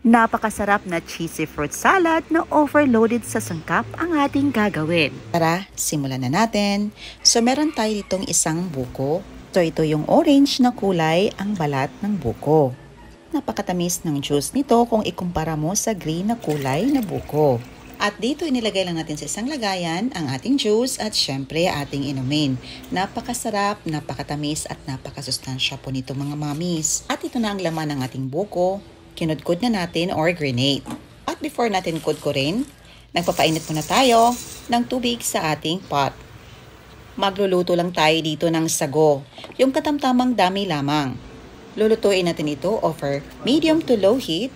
Napakasarap na cheesy fruit salad na overloaded sa sangkap ang ating gagawin. Tara, simulan na natin. So meron tayo ditong isang buko. So ito yung orange na kulay ang balat ng buko. Napakatamis ng juice nito kung ikumpara mo sa green na kulay na buko. At dito inilagay lang natin sa isang lagayan ang ating juice at syempre ating inumin. Napakasarap, napakatamis at napakasustansya po nito mga mamis. At ito na ang laman ng ating buko. Kinudkod na natin or grenade. At before natin kudkurin, nagpapainit muna tayo ng tubig sa ating pot. Magluluto lang tayo dito ng sago, yung katamtamang dami lamang. Lulutuin natin ito over medium to low heat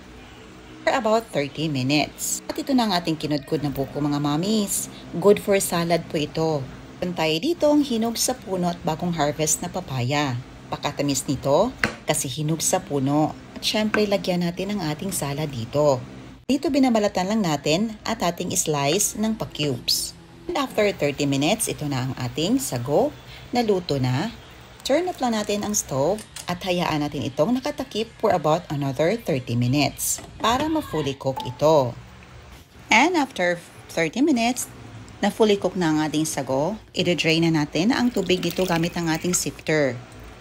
for about 30 minutes. At ito na ang ating kinudkod na buko mga mamis. Good for salad po ito. Meron tayo dito ang hinog sa puno at bagong harvest na papaya. Pakatamis nito kasi hinog sa puno. Siyempre, lagyan natin ang ating salad dito. Dito binabalatan lang natin at ating slice ng pa-cubes. And after 30 minutes, ito na ang ating sago na luto na. Turn off lang natin ang stove at hayaan natin itong nakatakip for about another 30 minutes para ma-fully cook ito. And after 30 minutes, na fully cook na ang ating sago, i-drain na natin ang tubig dito gamit ang ating sifter.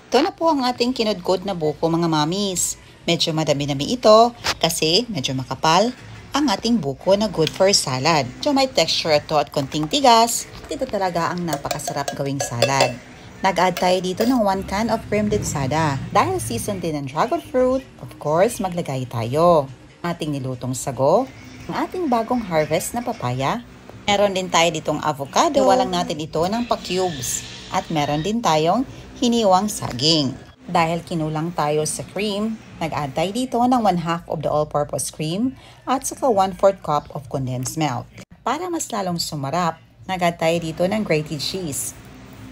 Ito na po ang ating kinudkod na buko mga mamis. Medyo madami-dami ito kasi medyo makapal ang ating buko na good for salad. So may texture ito at konting tigas. Ito talaga ang napakasarap gawing salad. Nag-add tayo dito ng 1 can of cream densada. Dahil seasoned din ng dragon fruit, of course, maglagay tayo. Ating nilutong sago, ang ating bagong harvest na papaya. Meron din tayo ditong avocado. Gawa lang natin ito ng pa-cubes. At meron din tayong hiniwang saging. Dahil kinulang tayo sa cream, nag-add tayo dito ng 1/2 of the all-purpose cream at saka 1/4 cup of condensed milk. Para mas lalong sumarap, nag-add tayo dito ng grated cheese.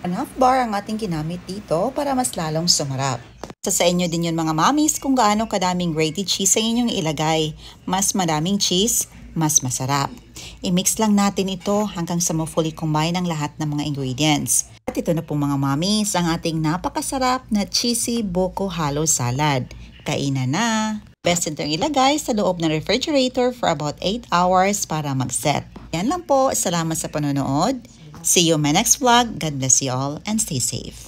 1/2 bar ang ating ginamit dito para mas lalong sumarap. Sa inyo din yun mga mamis kung gaano kadaming grated cheese ang inyong ilagay. Mas madaming cheese, mas masarap. I-mix lang natin ito hanggang sa ma-fully combine ang lahat ng mga ingredients. At ito na po mga mamis, ang ating napakasarap na cheesy buko halo salad. Kainan na! Best itong ilagay sa loob ng refrigerator for about 8 hours para mag-set. Yan lang po. Salamat sa panonood. See you in my next vlog. God bless you all and stay safe.